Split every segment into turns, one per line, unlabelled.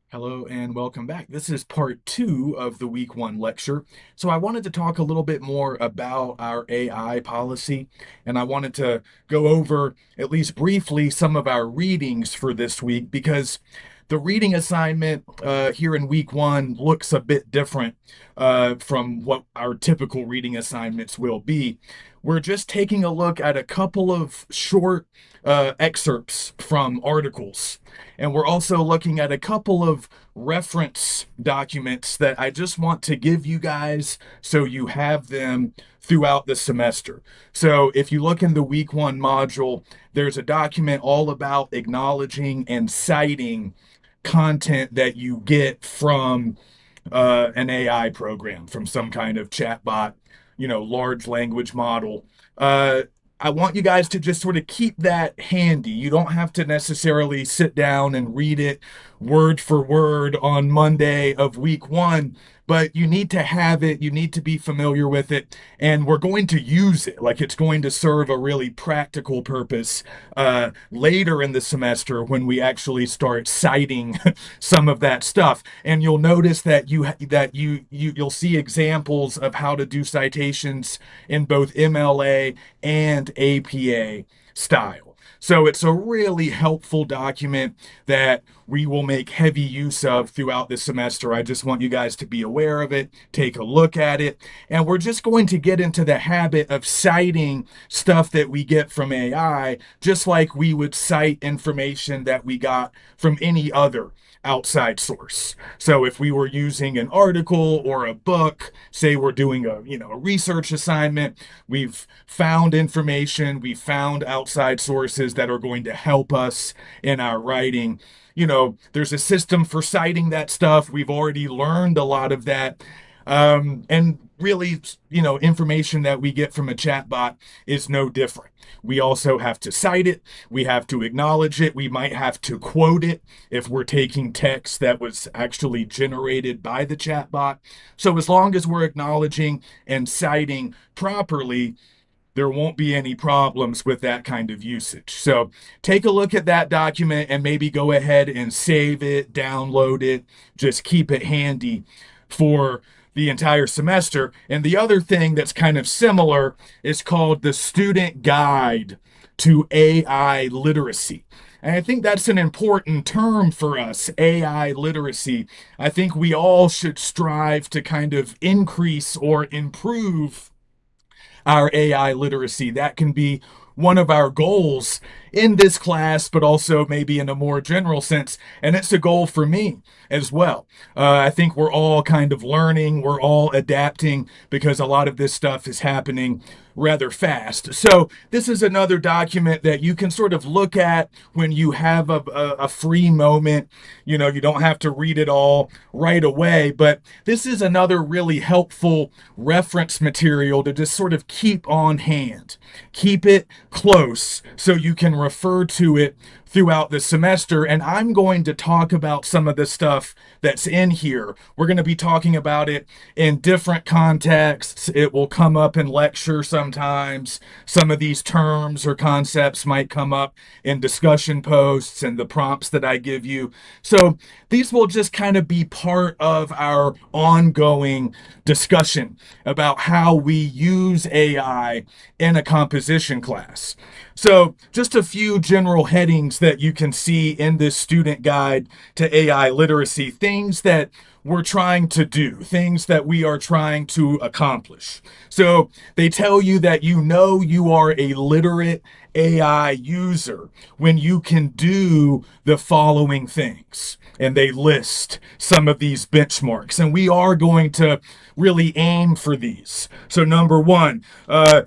Hello and welcome back. This is part two of the week one lecture. So I wanted to talk a little bit more about our AI policy, and I wanted to go over, at least briefly, some of our readings for this week because the reading assignment here in week one looks a bit different from what our typical reading assignments will be. We're just taking a look at a couple of short excerpts from articles. And we're also looking at a couple of reference documents that I just want to give you guys so you have them throughout the semester. So if you look in the week one module, there's a document all about acknowledging and citing content that you get from an AI program, from some kind of chatbot, large language model. Uh, I want you guys to just sort of keep that handy. You don't have to necessarily sit down and read it word for word on Monday of week one, but you need to have it. You need to be familiar with it. And we're going to use it. Like it's going to serve a really practical purpose later in the semester when we actually start citing some of that stuff. And you'll notice that you'll see examples of how to do citations in both MLA and APA style. So it's a really helpful document that we will make heavy use of throughout the semester. I just want you guys to be aware of it, take a look at it, and we're just going to get into the habit of citing stuff that we get from AI, just like we would cite information that we got from any other outside source. So if we were using an article or a book, say we're doing a research assignment, we've found information, we found outside sources that are going to help us in our writing. There's a system for citing that stuff. We've already learned a lot of that. And really, information that we get from a chatbot is no different. We also have to cite it. We have to acknowledge it. We might have to quote it if we're taking text that was actually generated by the chatbot. So as long as we're acknowledging and citing properly, there won't be any problems with that kind of usage. So take a look at that document and maybe go ahead and save it, download it, just keep it handy for the entire semester. And the other thing that's kind of similar is called the Student Guide to AI Literacy. And I think that's an important term for us, AI literacy. I think we all should strive to kind of increase or improve our AI literacy. That can be one of our goals in this class, but also maybe in a more general sense. And it's a goal for me as well. I think we're all kind of learning, we're all adapting because a lot of this stuff is happening rather fast. So this is another document that you can sort of look at when you have a free moment. You don't have to read it all right away, but this is another really helpful reference material to just sort of keep on hand. Keep it close so you can refer to it throughout the semester. And I'm going to talk about some of the stuff that's in here. We're going to be talking about it in different contexts. It will come up in lecture sometimes. Some of these terms or concepts might come up in discussion posts and the prompts that I give you. So these will just kind of be part of our ongoing discussion about how we use AI in a composition class. So just a few general headings that you can see in this student guide to AI literacy, things that we're trying to do, things that we are trying to accomplish. So they tell you that you are a literate AI user when you can do the following things. And they list some of these benchmarks. And we are going to really aim for these. So, number one,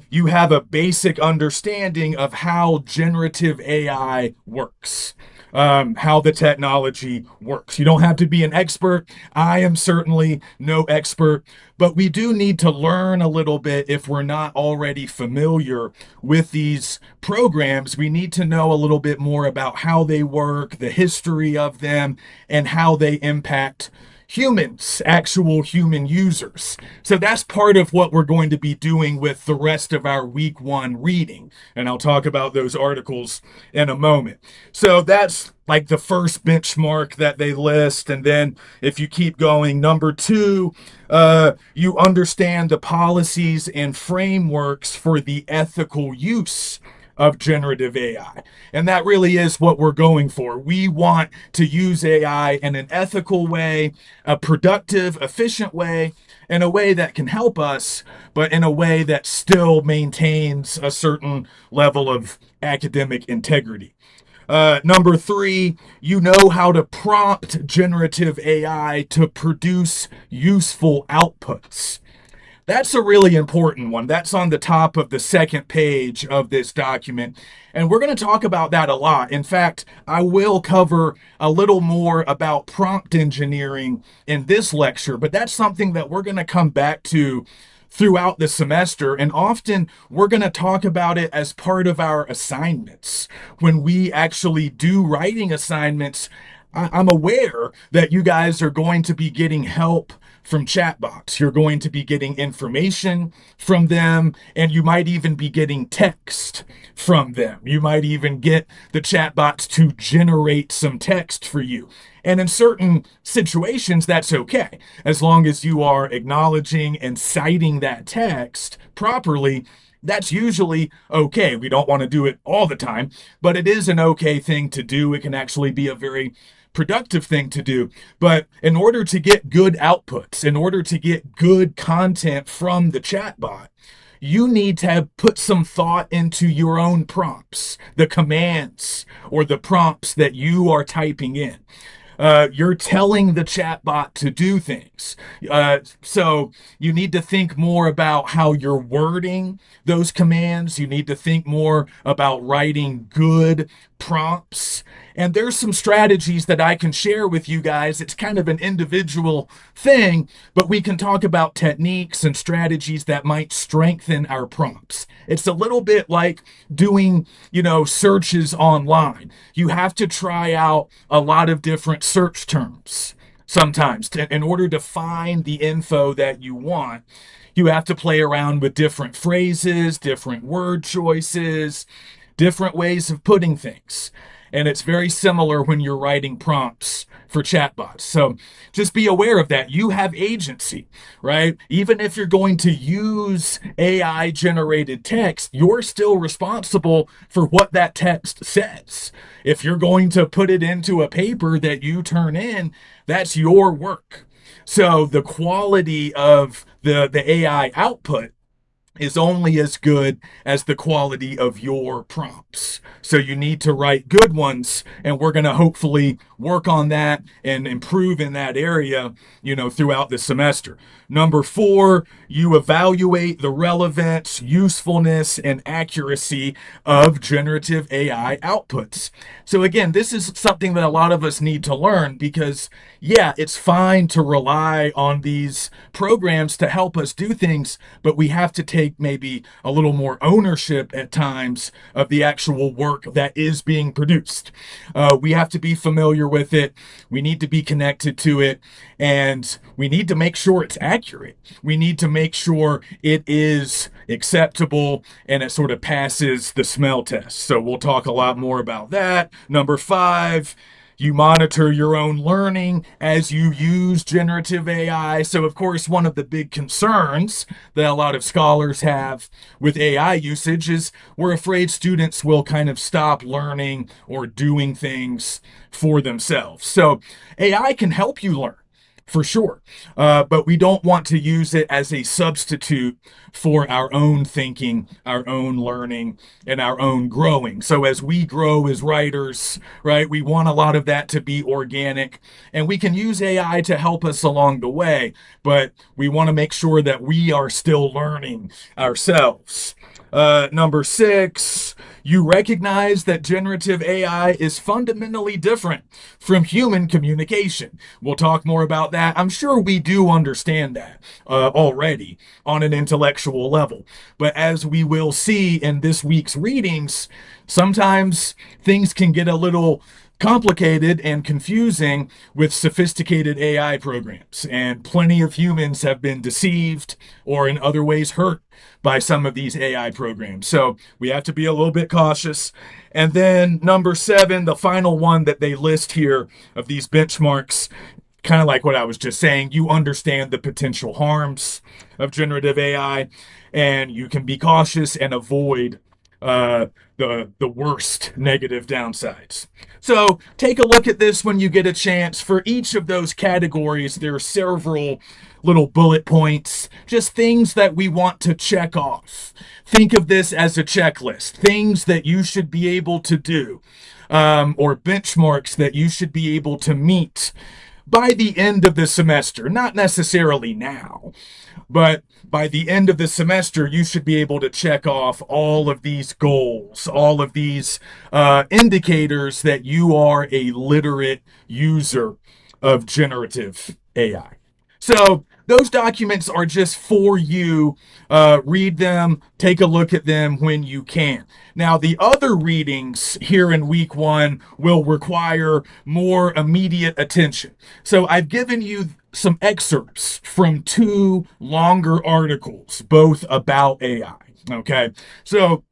you have a basic understanding of how generative AI works. How the technology works. You don't have to be an expert. I am certainly no expert, but we do need to learn a little bit if we're not already familiar with these programs. We need to know a little bit more about how they work, the history of them, and how they impact humans, actual human users. So that's part of what we're going to be doing with the rest of our week one reading. And I'll talk about those articles in a moment. So that's like the first benchmark that they list. And then if you keep going, number two, you understand the policies and frameworks for the ethical use of generative AI. And that really is what we're going for. We want to use AI in an ethical way, a productive, efficient way, in a way that can help us, but in a way that still maintains a certain level of academic integrity. Number three, you know how to prompt generative AI to produce useful outputs. That's a really important one. That's on the top of the second page of this document. And we're going to talk about that a lot. In fact, I will cover a little more about prompt engineering in this lecture, but that's something that we're going to come back to throughout the semester. And often we're going to talk about it as part of our assignments. When we actually do writing assignments, I'm aware that you guys are going to be getting help from chatbots. You're going to be getting information from them, and you might even be getting text from them. You might even get the chatbots to generate some text for you. And in certain situations, that's okay, as long as you are acknowledging and citing that text properly. That's usually okay. We don't want to do it all the time, but it is an okay thing to do. It can actually be a very productive thing to do. But in order to get good outputs, in order to get good content from the chatbot, you need to have put some thought into your own prompts, the commands or the prompts that you are typing in. You're telling the chatbot to do things. So you need to think more about how you're wording those commands. You need to think more about writing good prompts. And there's some strategies that I can share with you guys. It's kind of an individual thing, but we can talk about techniques and strategies that might strengthen our prompts. It's a little bit like doing, searches online. You have to try out a lot of different search terms sometimes in order to find the info that you want. You have to play around with different phrases, different word choices, different ways of putting things. And it's very similar when you're writing prompts for chatbots. So just be aware of that. You have agency, right? Even if you're going to use AI generated text, you're still responsible for what that text says. If you're going to put it into a paper that you turn in, that's your work. So the quality of the AI output is only as good as the quality of your prompts. So you need to write good ones, and we're going to hopefully work on that and improve in that area, throughout the semester. Number four, you evaluate the relevance, usefulness, and accuracy of generative AI outputs. So again, this is something that a lot of us need to learn because, yeah, it's fine to rely on these programs to help us do things, but we have to take maybe a little more ownership at times of the actual work that is being produced. We have to be familiar with it. We need to be connected to it, and we need to make sure it's accurate. We need to make sure it is acceptable and it sort of passes the smell test. So we'll talk a lot more about that. Number five, you monitor your own learning as you use generative AI. So, of course, one of the big concerns that a lot of scholars have with AI usage is we're afraid students will kind of stop learning or doing things for themselves. So, AI can help you learn, for sure. But we don't want to use it as a substitute for our own thinking, our own learning, and our own growing. So as we grow as writers, right, we want a lot of that to be organic, and we can use AI to help us along the way, but we want to make sure that we are still learning ourselves. Number six, you recognize that generative AI is fundamentally different from human communication. We'll talk more about that that. I'm sure we do understand that already on an intellectual level. But as we will see in this week's readings, sometimes things can get a little complicated and confusing with sophisticated AI programs. And plenty of humans have been deceived or in other ways hurt by some of these AI programs. So we have to be a little bit cautious. And then number 7, the final one that they list here of these benchmarks, kind of like what I was just saying, you understand the potential harms of generative AI, and you can be cautious and avoid uh, the worst negative downsides. So take a look at this when you get a chance. For each of those categories, there are several little bullet points, just things that we want to check off. Think of this as a checklist, things that you should be able to do, or benchmarks that you should be able to meet by the end of the semester, not necessarily now, but by the end of the semester, you should be able to check off all of these goals, all of these indicators that you are a literate user of generative AI. So those documents are just for you. Read them, take a look at them when you can. Now, the other readings here in week 1 will require more immediate attention. So I've given you some excerpts from 2 longer articles, both about AI. Okay, so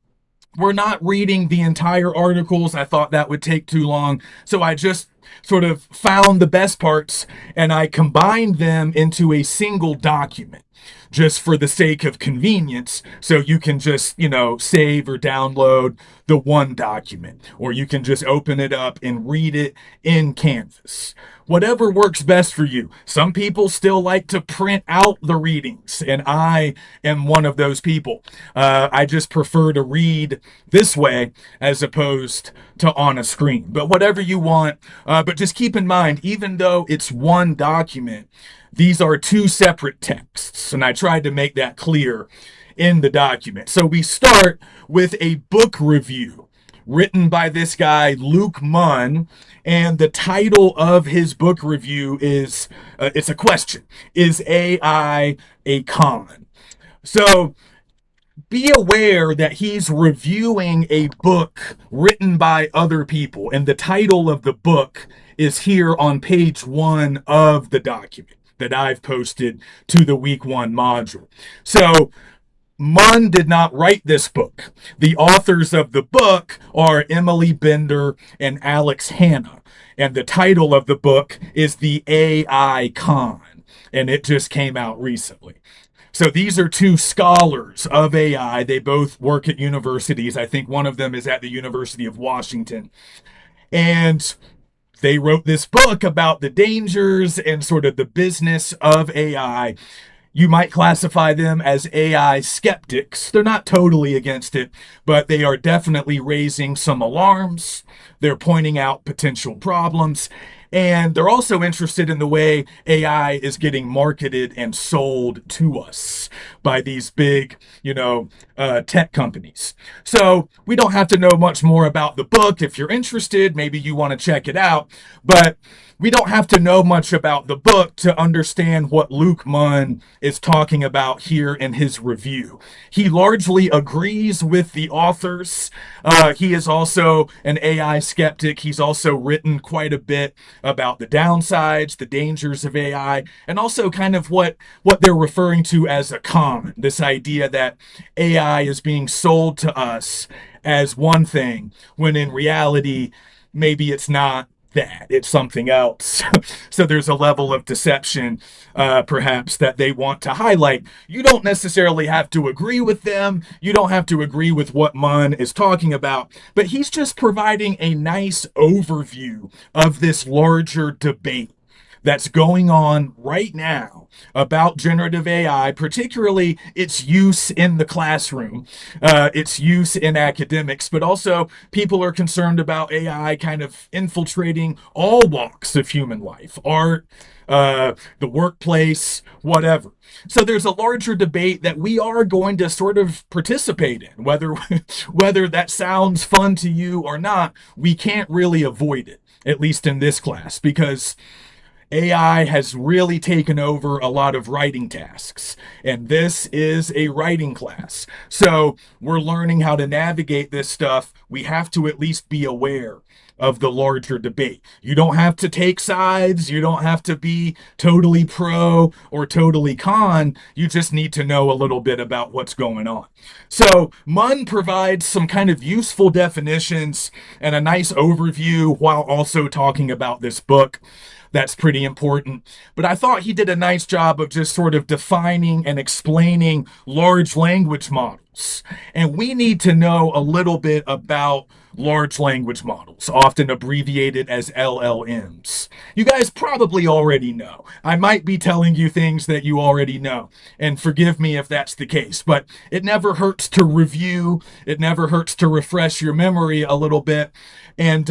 we're not reading the entire articles. I thought that would take too long. So I just sort of found the best parts and I combined them into a single document just for the sake of convenience. So you can just, save or download the one document, or you can just open it up and read it in Canvas. Whatever works best for you. Some people still like to print out the readings, and I am one of those people. I just prefer to read this way as opposed to on a screen. But whatever you want, but just keep in mind, even though it's one document, these are 2 separate texts, and I tried to make that clear in the document. So we start with a book review written by this guy, Luke Munn, and the title of his book review is, it's a question, is AI a con? So be aware that he's reviewing a book written by other people, and the title of the book is here on page 1 of the document that I've posted to the week 1 module. So Munn did not write this book. The authors of the book are Emily Bender and Alex Hanna. And the title of the book is The AI Con. And it just came out recently. So these are 2 scholars of AI. They both work at universities. I think one of them is at the University of Washington. And they wrote this book about the dangers and sort of the business of AI. You might classify them as AI skeptics. They're not totally against it, but they are definitely raising some alarms. They're pointing out potential problems. And they're also interested in the way AI is getting marketed and sold to us by these big, tech companies. So we don't have to know much more about the book. If you're interested, maybe you want to check it out. But we don't have to know much about the book to understand what Luke Munn is talking about here in his review. He largely agrees with the authors. He is also an AI skeptic. He's also written quite a bit about the downsides, the dangers of AI, and also kind of what they're referring to as a con, this idea that AI is being sold to us as one thing, when in reality, maybe it's not that, it's something else. So there's a level of deception, perhaps, that they want to highlight. You don't necessarily have to agree with them. You don't have to agree with what Munn is talking about, but he's just providing a nice overview of this larger debate that's going on right now about generative AI, particularly its use in the classroom, its use in academics, but also people are concerned about AI kind of infiltrating all walks of human life, art, the workplace, whatever. So there's a larger debate that we are going to sort of participate in, whether that sounds fun to you or not. We can't really avoid it, at least in this class, because AI has really taken over a lot of writing tasks, and this is a writing class. So we're learning how to navigate this stuff. We have to at least be aware of the larger debate. You don't have to take sides. You don't have to be totally pro or totally con. You just need to know a little bit about what's going on. So Munn provides some kind of useful definitions and a nice overview while also talking about this book. That's pretty important. But I thought he did a nice job of just sort of defining and explaining large language models. And we need to know a little bit about large language models, often abbreviated as LLMs. You guys probably already know. I might be telling you things that you already know, and forgive me if that's the case, but it never hurts to review, it never hurts to refresh your memory a little bit. And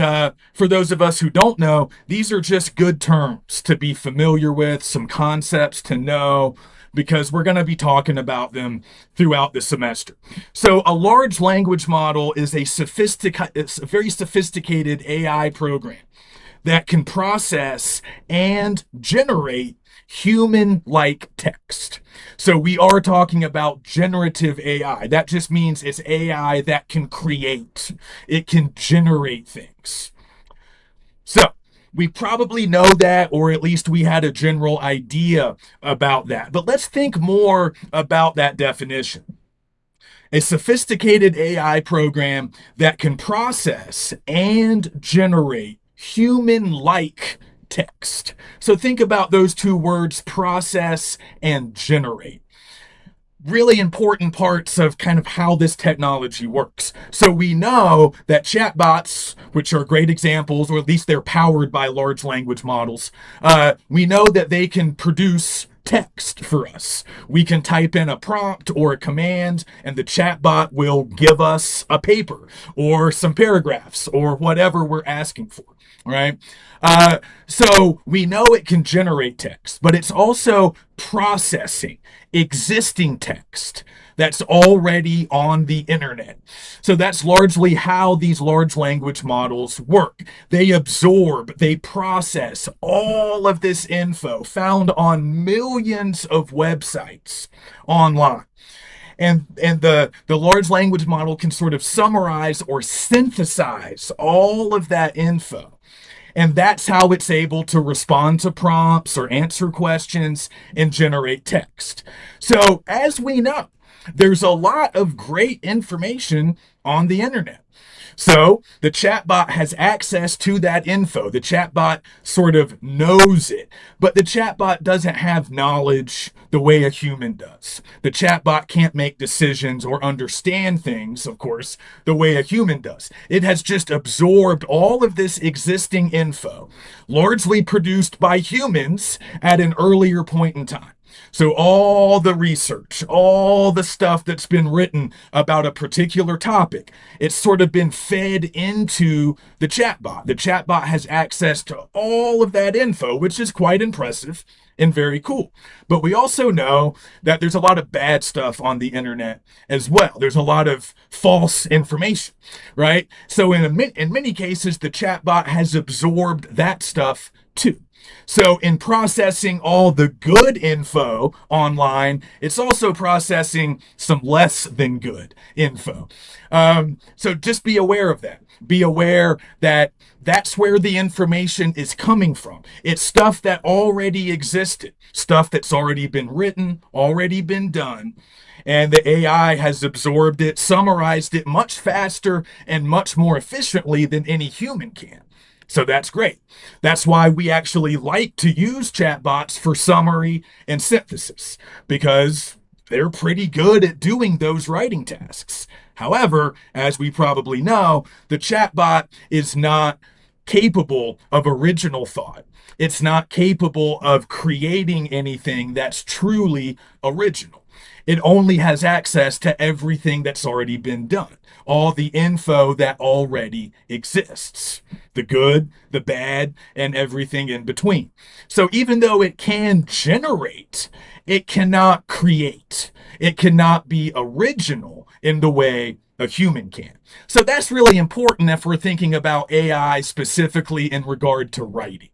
for those of us who don't know, these are just good terms to be familiar with, some concepts to know, because we're going to be talking about them throughout the semester. So a large language model is it's a very sophisticated AI program that can process and generate human-like text. So we are talking about generative AI. That just means it's AI that can create. It can generate things. So we probably know that, or at least we had a general idea about that. But let's think more about that definition. A sophisticated AI program that can process and generate human like text. So think about those two words, process and generate. Really important parts of kind of how this technology works. So we know that chatbots, which are great examples, or at least they're powered by large language models, we know that they can produce text for us. We can type in a prompt or a command, and the chatbot will give us a paper or some paragraphs or whatever we're asking for, right? So we know it can generate text, but it's also processing existing text that's already on the internet. So that's largely how these large language models work. They absorb, they process all of this info found on millions of websites online. And the large language model can sort of summarize or synthesize all of that info. And that's how it's able to respond to prompts or answer questions and generate text. So, as we know, there's a lot of great information on the internet. So the chatbot has access to that info. The chatbot sort of knows it, but the chatbot doesn't have knowledge the way a human does. The chatbot can't make decisions or understand things, of course, the way a human does. It has just absorbed all of this existing info, largely produced by humans at an earlier point in time. So all the research, all the stuff that's been written about a particular topic, it's sort of been fed into the chatbot. The chatbot has access to all of that info, which is quite impressive and very cool. But we also know that there's a lot of bad stuff on the internet as well. There's a lot of false information, right? So in many cases, the chatbot has absorbed that stuff too. So in processing all the good info online, it's also processing some less than good info. So just be aware of that. Be aware that that's where the information is coming from. It's stuff that already existed, stuff that's already been written, already been done. And the AI has absorbed it, summarized it much faster and much more efficiently than any human can. So that's great. That's why we actually like to use chatbots for summary and synthesis, because they're pretty good at doing those writing tasks. However, as we probably know, the chatbot is not capable of original thought. It's not capable of creating anything that's truly original. It only has access to everything that's already been done, all the info that already exists, the good, the bad, and everything in between. So even though it can generate, it cannot create. It cannot be original in the way a human can. So that's really important if we're thinking about AI specifically in regard to writing.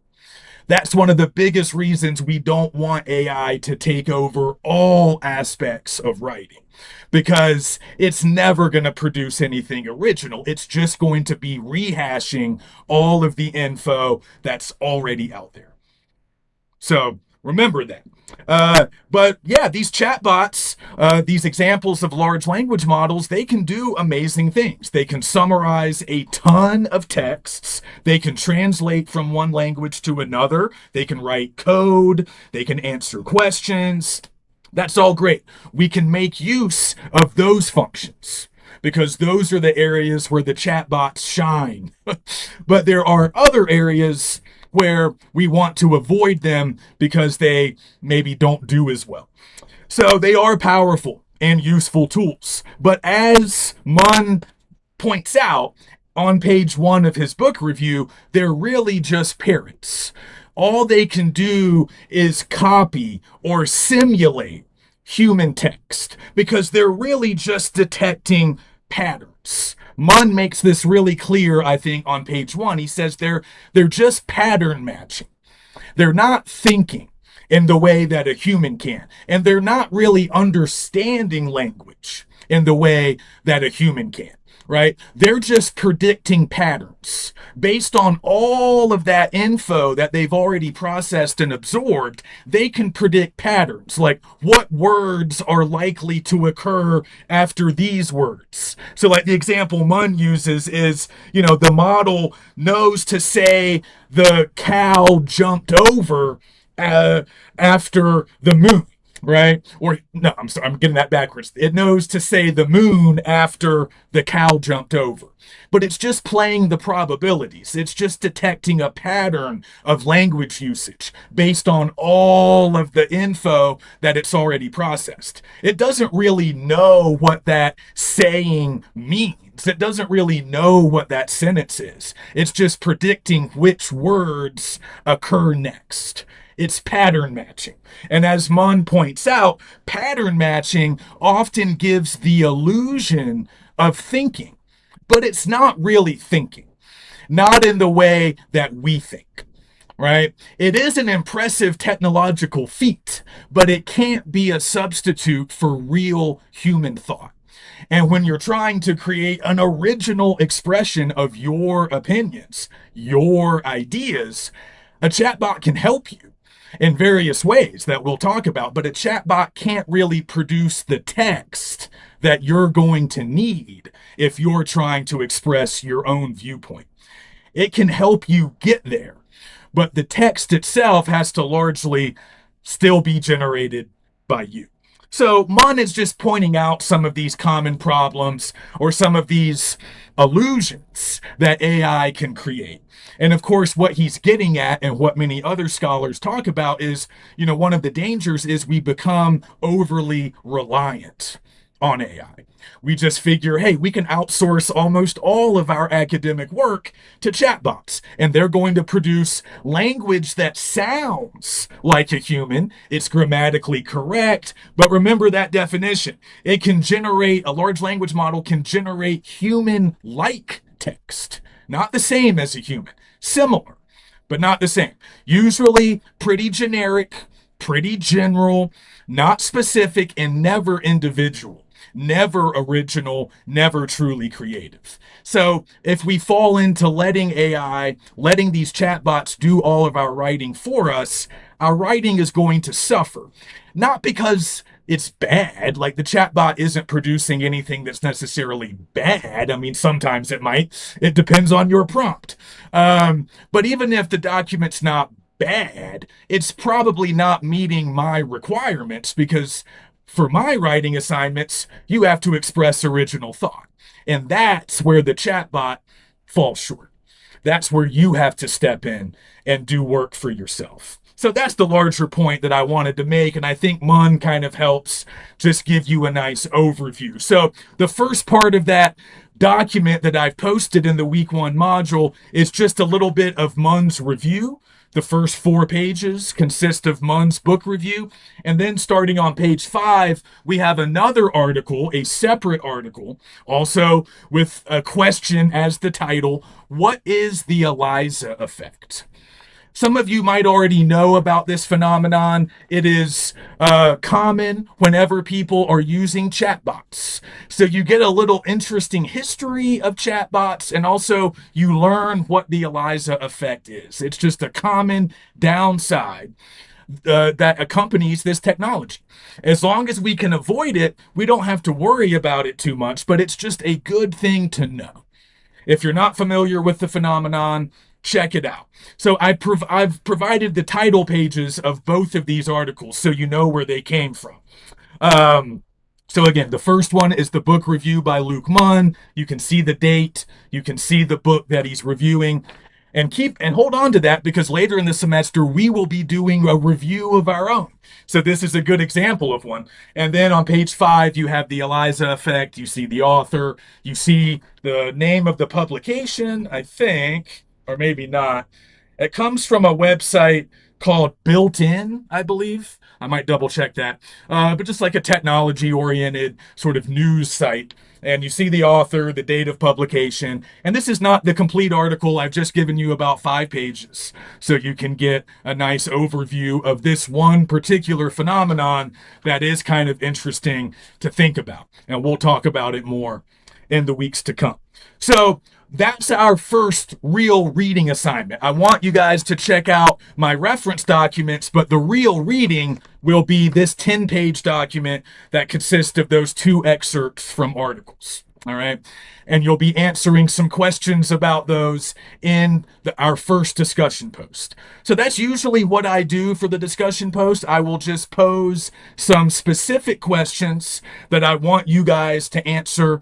That's one of the biggest reasons we don't want AI to take over all aspects of writing, because it's never going to produce anything original. It's just going to be rehashing all of the info that's already out there. So remember that. But yeah, these chatbots, these examples of large language models, they can do amazing things. They can summarize a ton of texts. They can translate from one language to another. They can write code. They can answer questions. That's all great. We can make use of those functions because those are the areas where the chatbots shine. But there are other areas where we want to avoid them because they maybe don't do as well. So they are powerful and useful tools. But as Munn points out on page 1 of his book review, they're really just parrots. All they can do is copy or simulate human text because they're really just detecting patterns. Munn makes this really clear, I think, on page 1. He says they're just pattern matching. They're not thinking in the way that a human can, and they're not really understanding language in the way that a human can, right? They're just predicting patterns based on all of that info that they've already processed and absorbed. They can predict patterns like what words are likely to occur after these words. So like the example Munn uses is, the model knows to say the cow jumped over after the moon, right? Or no, I'm sorry, I'm getting that backwards. It knows to say the moon after the cow jumped over. But it's just playing the probabilities. It's just detecting a pattern of language usage based on all of the info that it's already processed. It doesn't really know what that saying means. It doesn't really know what that sentence is. It's just predicting which words occur next. It's pattern matching. And as Munn points out, pattern matching often gives the illusion of thinking, but it's not really thinking, not in the way that we think, right? It is an impressive technological feat, but it can't be a substitute for real human thought. And when you're trying to create an original expression of your opinions, your ideas, a chatbot can help you in various ways that we'll talk about, but a chatbot can't really produce the text that you're going to need if you're trying to express your own viewpoint. It can help you get there, but the text itself has to largely still be generated by you. So Munn is just pointing out some of these common problems or some of these illusions that AI can create. And of course, what he's getting at and what many other scholars talk about is, one of the dangers is we become overly reliant on AI. We just figure, hey, we can outsource almost all of our academic work to chatbots, and they're going to produce language that sounds like a human. It's grammatically correct, but remember that definition. A large language model can generate human-like text, not the same as a human, similar, but not the same. Usually pretty generic, pretty general, not specific, and never individual. Never original, never truly creative. So if we fall into letting these chatbots do all of our writing for us, our writing is going to suffer. Not because it's bad, like the chatbot isn't producing anything that's necessarily bad. I mean, sometimes it might. It depends on your prompt. But even if the document's not bad, it's probably not meeting my requirements because for my writing assignments, you have to express original thought. And that's where the chatbot falls short. That's where you have to step in and do work for yourself. So that's the larger point that I wanted to make. And I think Munn kind of helps just give you a nice overview. So the first part of that document that I've posted in the week 1 module is just a little bit of Munn's review. The first 4 pages consist of Munn's book review. And then starting on page 5, we have another article, a separate article, also with a question as the title: what is the ELIZA effect? Some of you might already know about this phenomenon. It is common whenever people are using chatbots. So you get a little interesting history of chatbots, and also you learn what the ELIZA effect is. It's just a common downside that accompanies this technology. As long as we can avoid it, we don't have to worry about it too much, but it's just a good thing to know. If you're not familiar with the phenomenon, check it out. So I've provided the title pages of both of these articles so you know where they came from. Um, so again, the first one is the book review by Luke Munn. You can see the date, you can see the book that he's reviewing, and hold on to that because later in the semester we will be doing a review of our own. So this is a good example of one. And then on page 5 you have the ELIZA effect, you see the author, you see the name of the publication, I think, or maybe not. It comes from a website called Built In, I believe. I might double check that. But just like a technology oriented sort of news site. And you see the author, the date of publication. And this is not the complete article. I've just given you about 5 pages. So you can get a nice overview of this one particular phenomenon that is kind of interesting to think about. And we'll talk about it more in the weeks to come. So that's our first real reading assignment. I want you guys to check out my reference documents, but the real reading will be this 10-page document that consists of those 2 excerpts from articles. All right. And you'll be answering some questions about those in our first discussion post. So that's usually what I do for the discussion post. I will just pose some specific questions that I want you guys to answer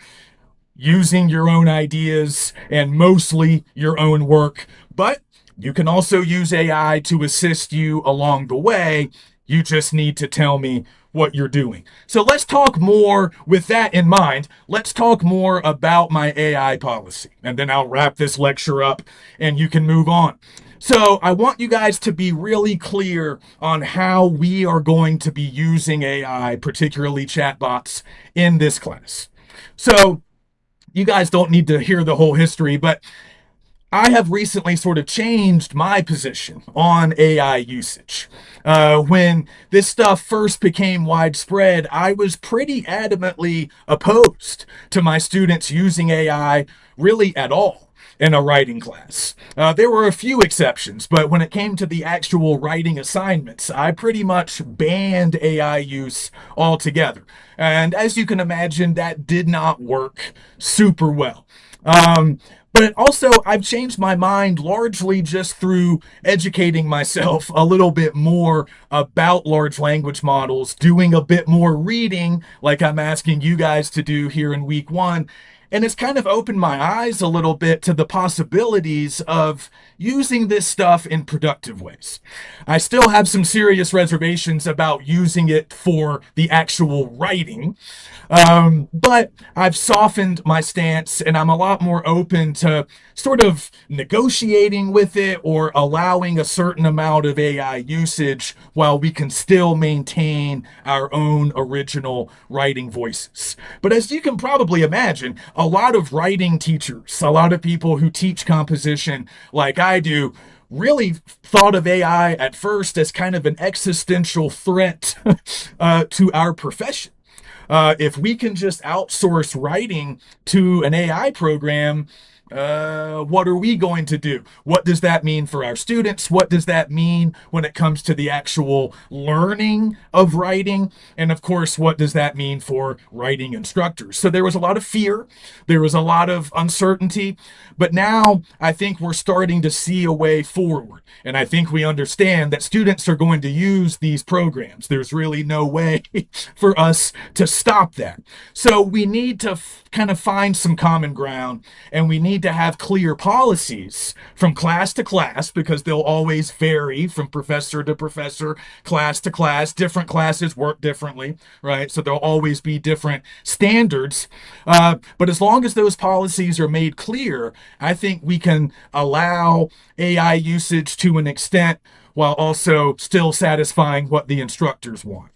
using your own ideas and mostly your own work. But you can also use AI to assist you along the way. You just need to tell me what you're doing. So let's talk more with that in mind. Let's talk more about my AI policy. And then I'll wrap this lecture up and you can move on. So I want you guys to be really clear on how we are going to be using AI, particularly chatbots, in this class. So you guys don't need to hear the whole history, but I have recently sort of changed my position on AI usage. When this stuff first became widespread, I was pretty adamantly opposed to my students using AI really at all in a writing class. There were a few exceptions, but when it came to the actual writing assignments, I pretty much banned AI use altogether. And as you can imagine, that did not work super well. But also, I've changed my mind largely just through educating myself a little bit more about large language models, doing a bit more reading, like I'm asking you guys to do here in week 1. And it's kind of opened my eyes a little bit to the possibilities of using this stuff in productive ways. I still have some serious reservations about using it for the actual writing. But I've softened my stance and I'm a lot more open to sort of negotiating with it or allowing a certain amount of AI usage while we can still maintain our own original writing voices. But as you can probably imagine, a lot of writing teachers, a lot of people who teach composition like I do, really thought of AI at first as kind of an existential threat to our profession. If we can just outsource writing to an AI program, what are we going to do? What does that mean for our students? What does that mean when it comes to the actual learning of writing? And of course, what does that mean for writing instructors? So there was a lot of fear. There was a lot of uncertainty. But now I think we're starting to see a way forward. And I think we understand that students are going to use these programs. There's really no way for us to stop that. So we need to kind of find some common ground, and we need to have clear policies from class to class because they'll always vary from professor to professor, class to class. Different classes work differently, right? So there'll always be different standards. But as long as those policies are made clear, I think we can allow AI usage to an extent while also still satisfying what the instructors want.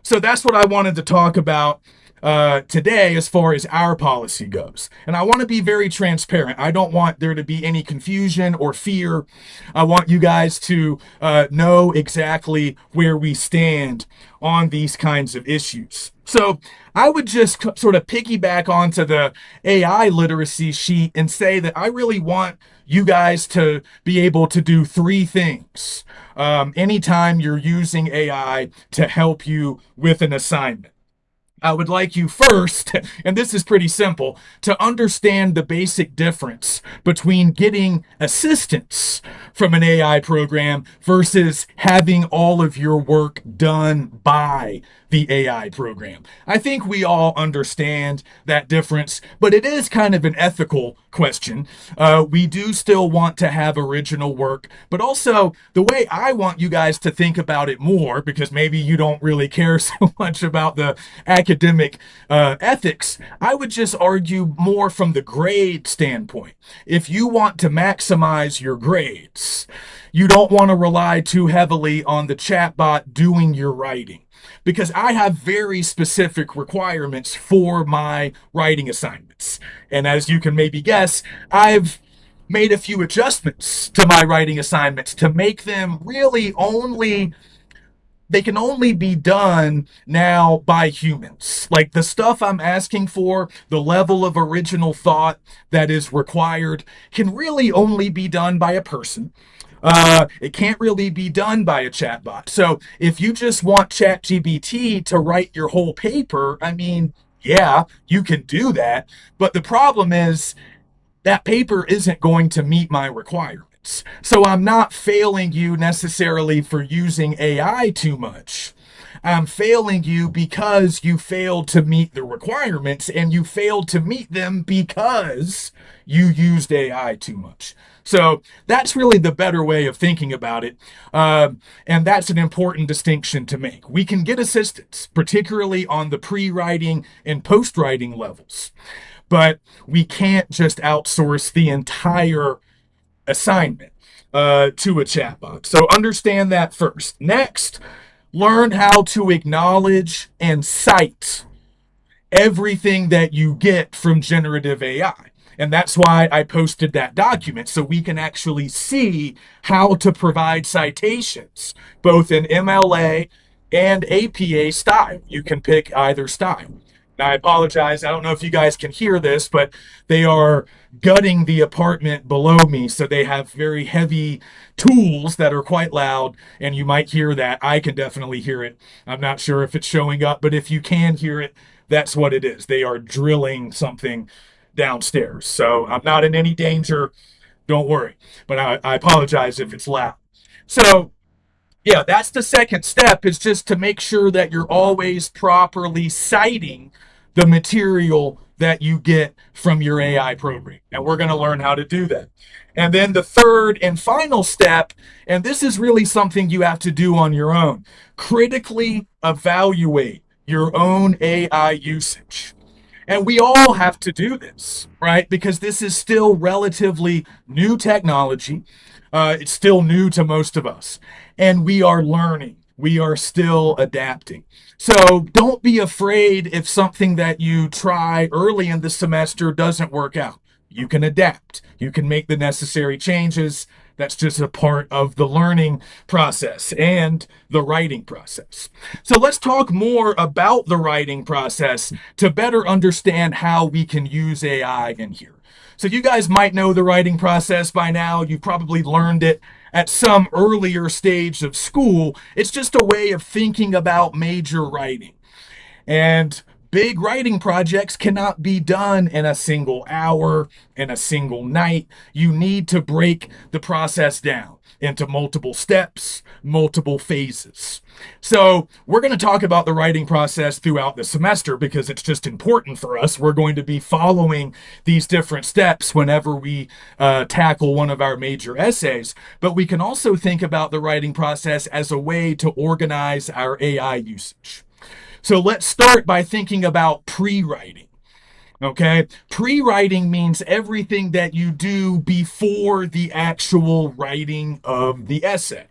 So that's what I wanted to talk about today as far as our policy goes. And I want to be very transparent. I don't want there to be any confusion or fear. I want you guys to know exactly where we stand on these kinds of issues. So I would just sort of piggyback onto the AI literacy sheet and say that I really want you guys to be able to do three things anytime you're using AI to help you with an assignment. I would like you first, and this is pretty simple, to understand the basic difference between getting assistance from an AI program versus having all of your work done by the AI program. I think we all understand that difference, but it is kind of an ethical question. We do still want to have original work, but also the way I want you guys to think about it more, because maybe you don't really care so much about the academic ethics, I would just argue more from the grade standpoint. If you want to maximize your grades, you don't want to rely too heavily on the chatbot doing your writing, because I have very specific requirements for my writing assignments. And as you can maybe guess, I've made a few adjustments to my writing assignments to make them really only they can only be done now by humans. Like the stuff I'm asking for, the level of original thought that is required can really only be done by a person. It can't really be done by a chatbot. So if you just want ChatGPT to write your whole paper, I mean, yeah, you can do that. But the problem is that paper isn't going to meet my requirements. So I'm not failing you necessarily for using AI too much. I'm failing you because you failed to meet the requirements, and you failed to meet them because you used AI too much. So that's really the better way of thinking about it. And that's an important distinction to make. We can get assistance, particularly on the pre writing and post writing levels, but we can't just outsource the entire assignment to a chatbot. So understand that first. Next, learn how to acknowledge and cite everything that you get from generative AI. And that's why I posted that document, so we can actually see how to provide citations, both in MLA and APA style. You can pick either style. Now, I apologize. I don't know if you guys can hear this, but they are gutting the apartment below me. So they have very heavy tools that are quite loud, and you might hear that. I can definitely hear it. I'm not sure if it's showing up, but if you can hear it, that's what it is. They are drilling something downstairs. So I'm not in any danger. Don't worry. But I apologize if it's loud. So yeah, that's the second step, is just to make sure that you're always properly citing the material that you get from your AI program. And we're going to learn how to do that. And then the third and final step, and this is really something you have to do on your own, critically evaluate your own AI usage. And we all have to do this, right? Because this is still relatively new technology. It's still new to most of us. And we are learning. We are still adapting. So don't be afraid if something that you try early in the semester doesn't work out. You can adapt. You can make the necessary changes. That's just a part of the learning process and the writing process. So let's talk more about the writing process to better understand how we can use AI in here. So you guys might know the writing process by now. You've probably learned it at some earlier stage of school. It's just a way of thinking about major writing. And big writing projects cannot be done in a single hour, in a single night. You need to break the process down into multiple steps, multiple phases. So we're going to talk about the writing process throughout the semester because it's just important for us. We're going to be following these different steps whenever we tackle one of our major essays. But we can also think about the writing process as a way to organize our AI usage. So let's start by thinking about pre-writing. Okay? Pre-writing means everything that you do before the actual writing of the essay.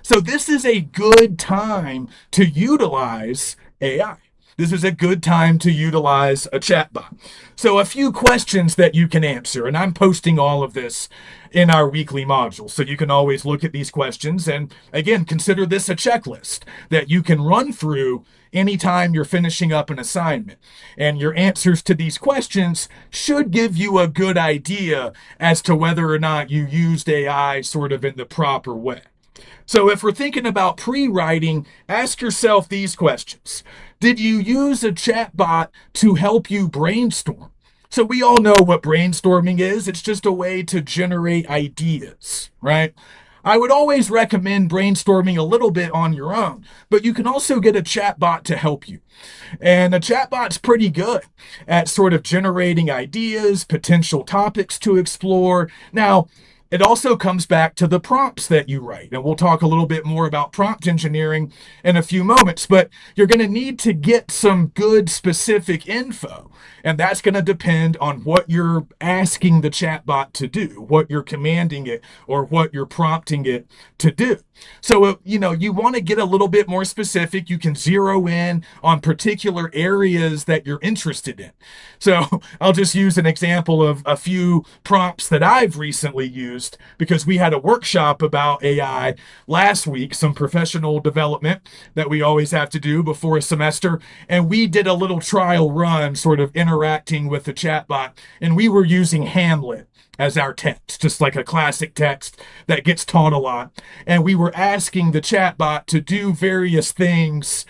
So this is a good time to utilize AI. this is a good time to utilize a chatbot. So, a few questions that you can answer, and I'm posting all of this in our weekly module. So, you can always look at these questions and, again, consider this a checklist that you can run through anytime you're finishing up an assignment. And your answers to these questions should give you a good idea as to whether or not you used AI sort of in the proper way. So, if we're thinking about pre writing, ask yourself these questions. Did you use a chatbot to help you brainstorm? So, we all know what brainstorming is, it's just a way to generate ideas, right? I would always recommend brainstorming a little bit on your own, but you can also get a chatbot to help you. And a chatbot's pretty good at sort of generating ideas, potential topics to explore. Now, it also comes back to the prompts that you write. And we'll talk a little bit more about prompt engineering in a few moments, but you're going to need to get some good specific info. And that's going to depend on what you're asking the chatbot to do, what you're commanding it, or what you're prompting it to do. So, you want to get a little bit more specific. You can zero in on particular areas that you're interested in. So, I'll just use an example of a few prompts that I've recently used because we had a workshop about AI last week, some professional development that we always have to do before a semester. And we did a little trial run, sort of interacting with the chatbot, and we were using Hamlet as our text, just like a classic text that gets taught a lot. And we were asking the chatbot to do various things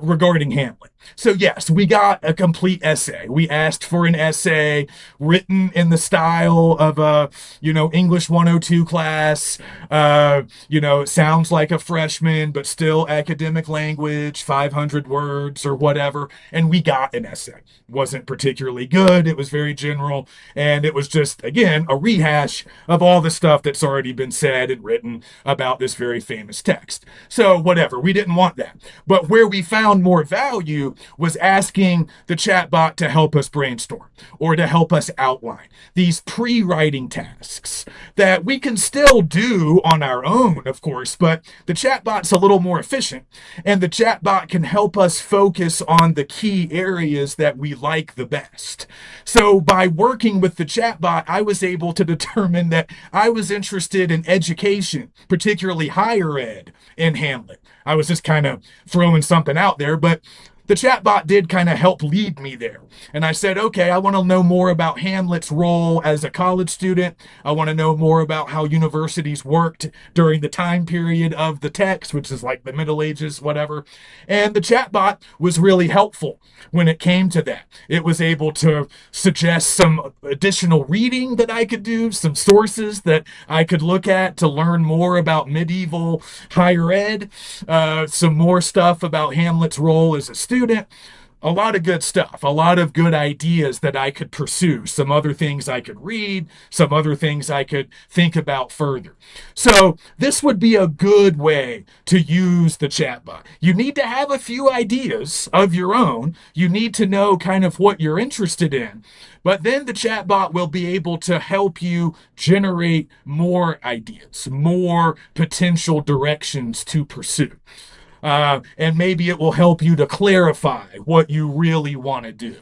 regarding Hamlet. So, yes, we got a complete essay. We asked for an essay written in the style of a, English 102 class. It sounds like a freshman, but still academic language, 500 words or whatever. And we got an essay. Wasn't particularly good. It was very general. And it was just, again, a rehash of all the stuff that's already been said and written about this very famous text. So, whatever. We didn't want that. But where we found more value was asking the chatbot to help us brainstorm or to help us outline these pre-writing tasks that we can still do on our own, of course, but the chatbot's a little more efficient, and the chatbot can help us focus on the key areas that we like the best. So by working with the chatbot, I was able to determine that I was interested in education, particularly higher ed in Hamlet. I was just kind of throwing something out there, but the chatbot did kind of help lead me there. And I said, okay, I want to know more about Hamlet's role as a college student. I want to know more about how universities worked during the time period of the text, which is like the Middle Ages, whatever. And the chatbot was really helpful when it came to that. It was able to suggest some additional reading that I could do, some sources that I could look at to learn more about medieval higher ed, some more stuff about Hamlet's role as a student. A lot of good stuff, a lot of good ideas that I could pursue, some other things I could read, some other things I could think about further. So this would be a good way to use the chatbot. You need to have a few ideas of your own. You need to know kind of what you're interested in. But then the chatbot will be able to help you generate more ideas, more potential directions to pursue. And maybe it will help you to clarify what you really want to do.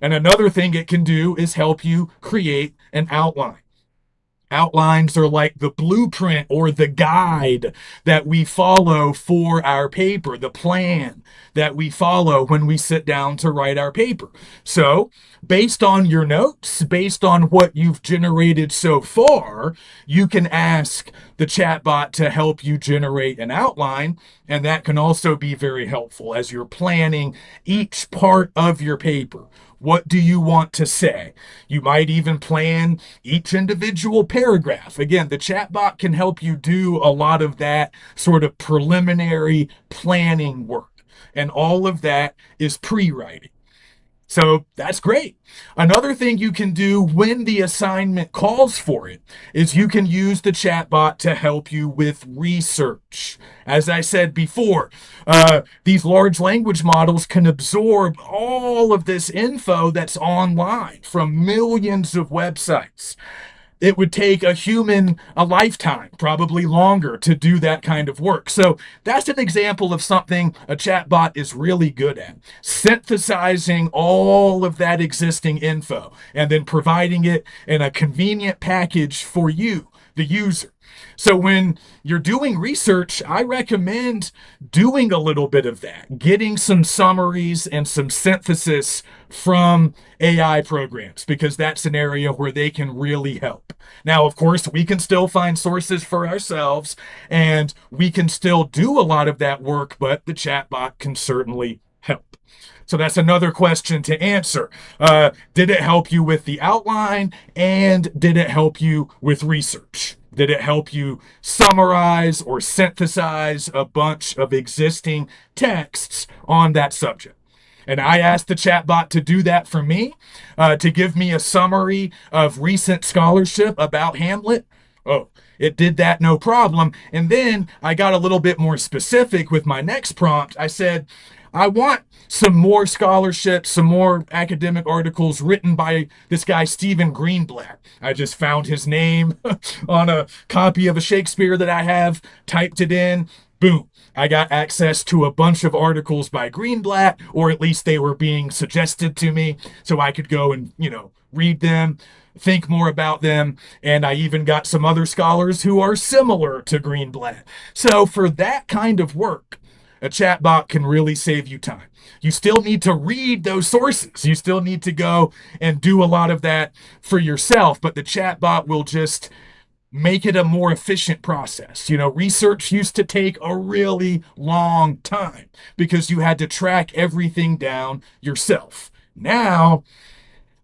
And another thing it can do is help you create an outline. Outlines are like the blueprint or the guide that we follow for our paper, the plan that we follow when we sit down to write our paper. So, based on your notes, based on what you've generated so far, you can ask the chatbot to help you generate an outline, and that can also be very helpful as you're planning each part of your paper. What do you want to say? You might even plan each individual paragraph. Again, the chatbot can help you do a lot of that sort of preliminary planning work. And all of that is pre-writing. So that's great. Another thing you can do when the assignment calls for it is you can use the chatbot to help you with research. As I said before, these large language models can absorb all of this info that's online from millions of websites. it would take a human a lifetime, probably longer, to do that kind of work. So that's an example of something a chatbot is really good at: synthesizing all of that existing info and then providing it in a convenient package for you, the user. So when you're doing research, I recommend doing a little bit of that, getting some summaries and some synthesis from AI programs, because that's an area where they can really help. Now, of course, we can still find sources for ourselves and we can still do a lot of that work, but the chatbot can certainly help. So that's another question to answer. Did it help you with the outline, and did it help you with research? Did it help you summarize or synthesize a bunch of existing texts on that subject? And I asked the chatbot to do that for me, to give me a summary of recent scholarship about Hamlet. Oh, it did that no problem. And then I got a little bit more specific with my next prompt. I said, I want some more scholarship, some more academic articles written by this guy, Stephen Greenblatt. I just found his name on a copy of a Shakespeare that I have, typed it in, boom. I got access to a bunch of articles by Greenblatt, or at least they were being suggested to me, so I could go and, read them, think more about them, and I even got some other scholars who are similar to Greenblatt. So for that kind of work, a chatbot can really save you time. You still need to read those sources. You still need to go and do a lot of that for yourself, but the chatbot will just make it a more efficient process. Research used to take a really long time because you had to track everything down yourself. Now,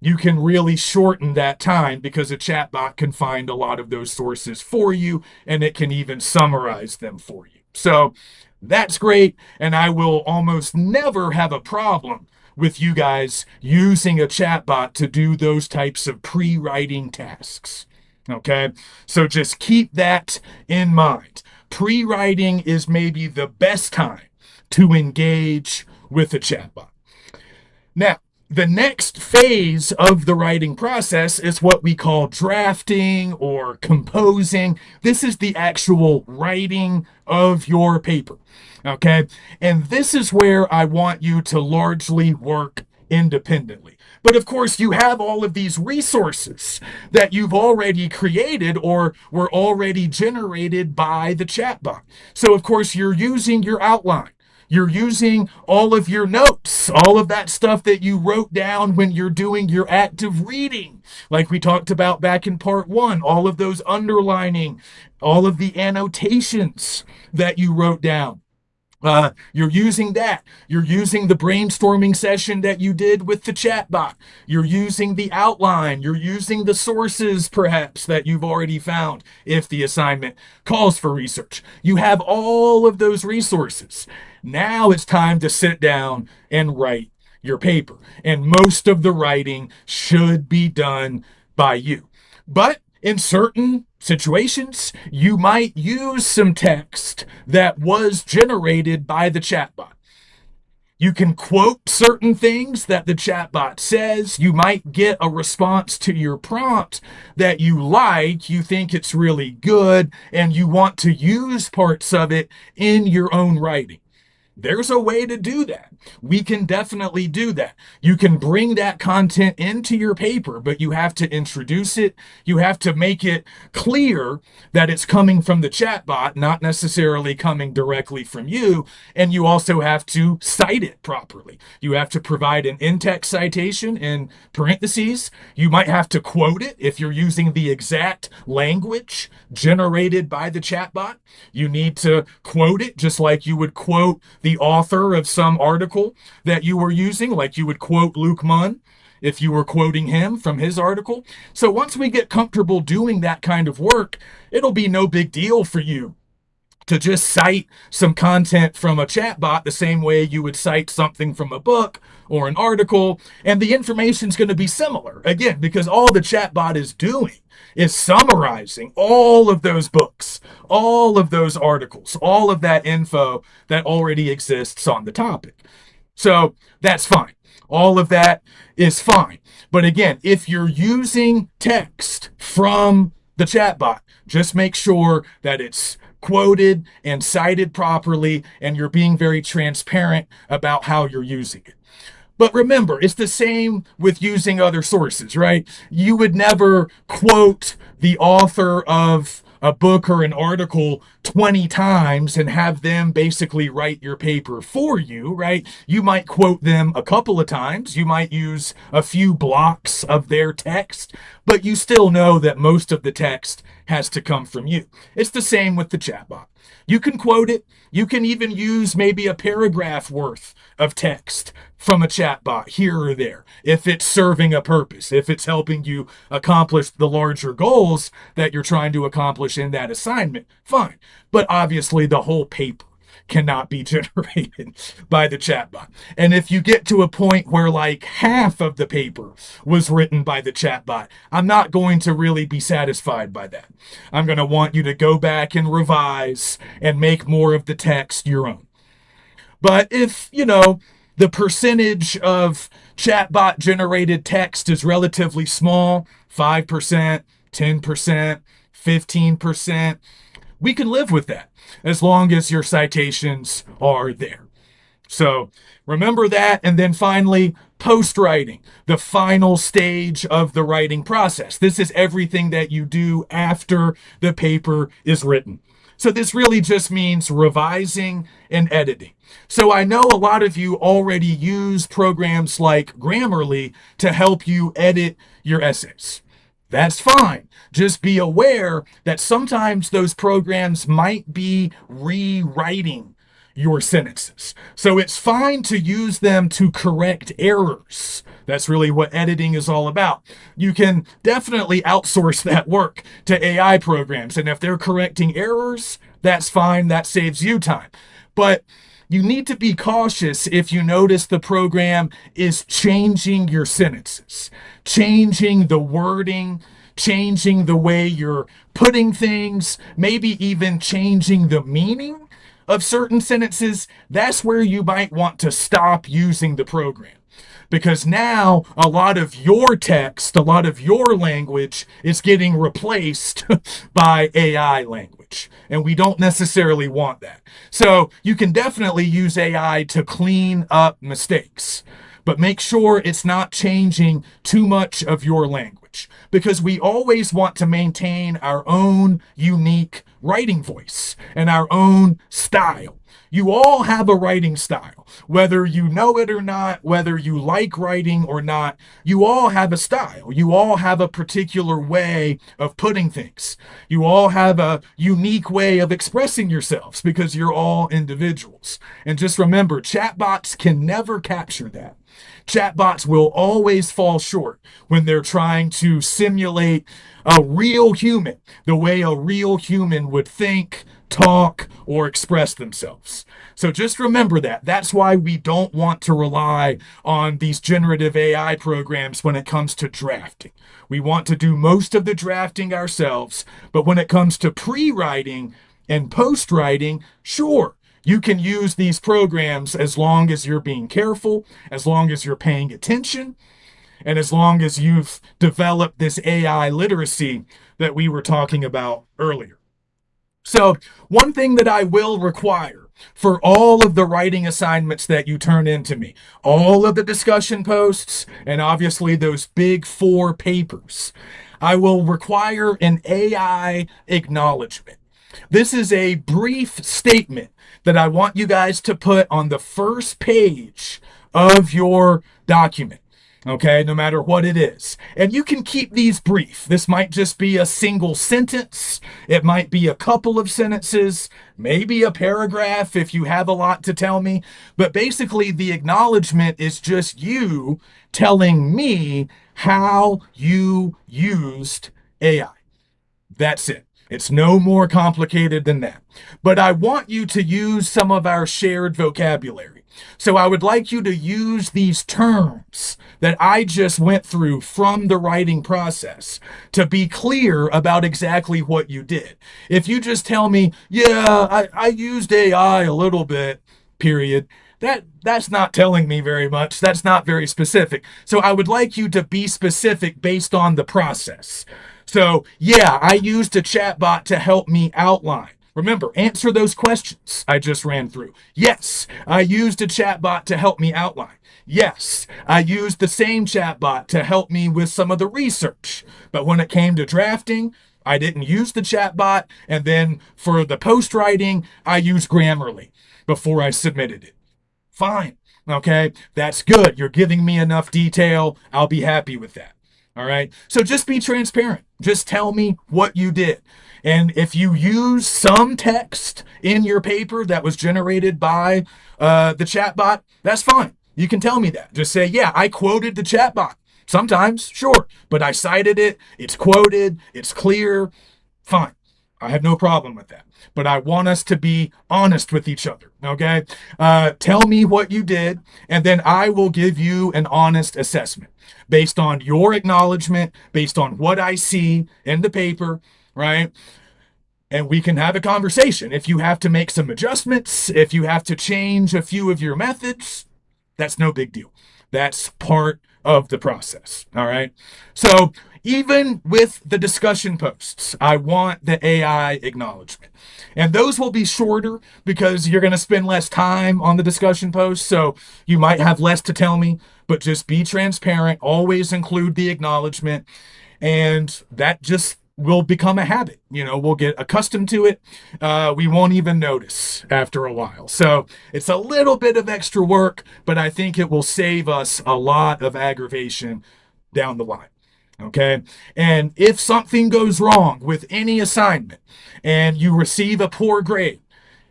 you can really shorten that time because a chatbot can find a lot of those sources for you, and it can even summarize them for you. So that's great, and I will almost never have a problem with you guys using a chatbot to do those types of pre-writing tasks. Okay, so just keep that in mind. Pre-writing is maybe the best time to engage with a chatbot. Now, the next phase of the writing process is what we call drafting or composing. This is the actual writing of your paper. Okay, and this is where I want you to largely work independently. But of course, you have all of these resources that you've already created or were already generated by the chatbot. So, of course, you're using your outline. You're using all of your notes, all of that stuff that you wrote down when you're doing your active reading, like we talked about back in part one, all of those underlining, all of the annotations that you wrote down. You're using that. You're using the brainstorming session that you did with the chatbot. You're using the outline. You're using the sources, perhaps, that you've already found if the assignment calls for research. You have all of those resources. Now it's time to sit down and write your paper. And most of the writing should be done by you. But in certain situations, you might use some text that was generated by the chatbot. You can quote certain things that the chatbot says. You might get a response to your prompt that you like, you think it's really good, and you want to use parts of it in your own writing. There's a way to do that. We can definitely do that. You can bring that content into your paper, but you have to introduce it. You have to make it clear that it's coming from the chatbot, not necessarily coming directly from you. And you also have to cite it properly. You have to provide an in-text citation in parentheses. You might have to quote it if you're using the exact language generated by the chatbot. You need to quote it just like you would quote the author of some article that you were using, like you would quote Luke Munn if you were quoting him from his article. So once we get comfortable doing that kind of work, it'll be no big deal for you to just cite some content from a chatbot the same way you would cite something from a book or an article, and the information's going to be similar. Again, because all the chatbot is doing is summarizing all of those books, all of those articles, all of that info that already exists on the topic. So that's fine. All of that is fine. But again, if you're using text from the chatbot, just make sure that it's quoted and cited properly and you're being very transparent about how you're using it. But remember, it's the same with using other sources, right? You would never quote the author of a book or an article 20 times and have them basically write your paper for you, right? You might quote them a couple of times. You might use a few blocks of their text, but you still know that most of the text has to come from you. It's the same with the chatbot. You can quote it. You can even use maybe a paragraph worth of text from a chatbot here or there if it's serving a purpose, if it's helping you accomplish the larger goals that you're trying to accomplish in that assignment. Fine. But obviously, the whole paper cannot be generated by the chatbot. And if you get to a point where like half of the paper was written by the chatbot, I'm not going to really be satisfied by that. I'm going to want you to go back and revise and make more of the text your own. But if, the percentage of chatbot generated text is relatively small, 5%, 10%, 15%, we can live with that as long as your citations are there. So remember that. And then finally, post writing, the final stage of the writing process. This is everything that you do after the paper is written. So this really just means revising and editing. So I know a lot of you already use programs like Grammarly to help you edit your essays. That's fine. Just be aware that sometimes those programs might be rewriting your sentences. So it's fine to use them to correct errors. That's really what editing is all about. You can definitely outsource that work to AI programs. And if they're correcting errors, that's fine. That saves you time. But you need to be cautious if you notice the program is changing your sentences, changing the wording, changing the way you're putting things, maybe even changing the meaning of certain sentences. That's where you might want to stop using the program. Because now a lot of your text, a lot of your language is getting replaced by AI language. And we don't necessarily want that. So you can definitely use AI to clean up mistakes, but make sure it's not changing too much of your language because we always want to maintain our own unique writing voice and our own style. You all have a writing style. Whether you know it or not, whether you like writing or not, you all have a style. You all have a particular way of putting things. You all have a unique way of expressing yourselves because you're all individuals. And just remember, chatbots can never capture that. Chatbots will always fall short when they're trying to simulate a real human, the way a real human would think, talk, or express themselves. So just remember that. That's why we don't want to rely on these generative AI programs when it comes to drafting. We want to do most of the drafting ourselves, but when it comes to pre-writing and post-writing, sure, you can use these programs as long as you're being careful, as long as you're paying attention, and as long as you've developed this AI literacy that we were talking about earlier. So, one thing that I will require for all of the writing assignments that you turn into me, all of the discussion posts, and obviously those big four papers, I will require an AI acknowledgement. This is a brief statement that I want you guys to put on the first page of your document. Okay, no matter what it is. And you can keep these brief. This might just be a single sentence. It might be a couple of sentences, maybe a paragraph if you have a lot to tell me. But basically, the acknowledgement is just you telling me how you used AI. That's it. It's no more complicated than that. But I want you to use some of our shared vocabulary. So I would like you to use these terms that I just went through from the writing process to be clear about exactly what you did. If you just tell me, yeah, I used AI a little bit, period. That's not telling me very much. That's not very specific. So I would like you to be specific based on the process. So, yeah, I used a chatbot to help me outline. Remember, answer those questions I just ran through. Yes, I used a chatbot to help me outline. Yes, I used the same chatbot to help me with some of the research. But when it came to drafting, I didn't use the chatbot. And then for the post writing, I used Grammarly before I submitted it. Fine. Okay. That's good. You're giving me enough detail. I'll be happy with that. All right. So just be transparent. Just tell me what you did. And if you use some text in your paper that was generated by the chatbot, that's fine. You can tell me that. Just say, yeah, I quoted the chatbot. Sometimes, sure, but I cited it. It's quoted. It's clear. Fine. I have no problem with that. But I want us to be honest with each other. Okay. Tell me what you did, and then I will give you an honest assessment based on your acknowledgement, based on what I see in the paper, right? And we can have a conversation. If you have to make some adjustments, if you have to change a few of your methods, that's no big deal. That's part of the process. All right. So even with the discussion posts, I want the AI acknowledgement. And those will be shorter because you're going to spend less time on the discussion posts. So you might have less to tell me, but just be transparent. Always include the acknowledgement. And that just will become a habit. We'll get accustomed to it. We won't even notice after a while. So it's a little bit of extra work, but I think it will save us a lot of aggravation down the line. Okay. And if something goes wrong with any assignment and you receive a poor grade,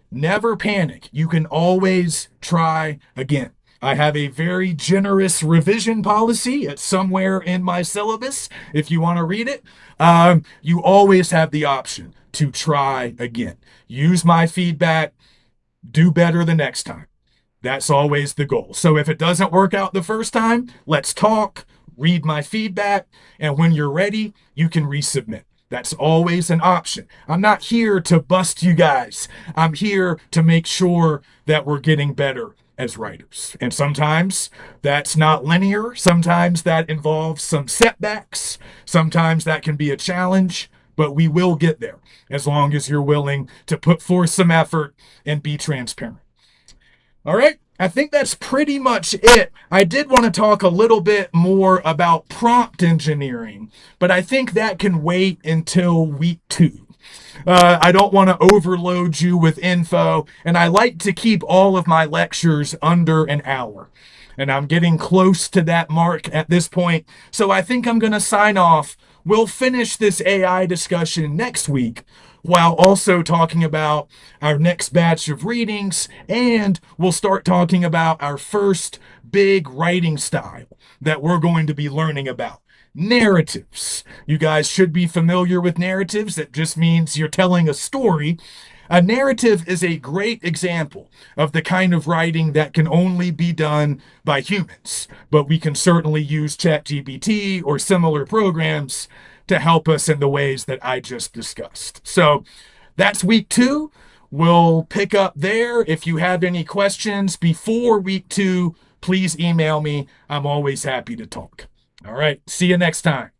never panic. You can always try again. I have a very generous revision policy. It's somewhere in my syllabus if you want to read it. You always have the option to try again. Use my feedback, do better the next time. That's always the goal. So if it doesn't work out the first time, let's talk, read my feedback, and when you're ready, you can resubmit. That's always an option. I'm not here to bust you guys. I'm here to make sure that we're getting better as writers. And sometimes that's not linear. Sometimes that involves some setbacks. Sometimes that can be a challenge, but we will get there as long as you're willing to put forth some effort and be transparent. All right. I think that's pretty much it. I did want to talk a little bit more about prompt engineering, but I think that can wait until week 2. I don't want to overload you with info, and I like to keep all of my lectures under an hour. And I'm getting close to that mark at this point, so I think I'm going to sign off. We'll finish this AI discussion next week while also talking about our next batch of readings, and we'll start talking about our first big writing style that we're going to be learning about. Narratives. You guys should be familiar with narratives. That just means you're telling a story. A narrative is a great example of the kind of writing that can only be done by humans, but we can certainly use ChatGPT or similar programs to help us in the ways that I just discussed. So that's week 2. We'll pick up there. If you have any questions before week 2, please email me. I'm always happy to talk. All right. See you next time.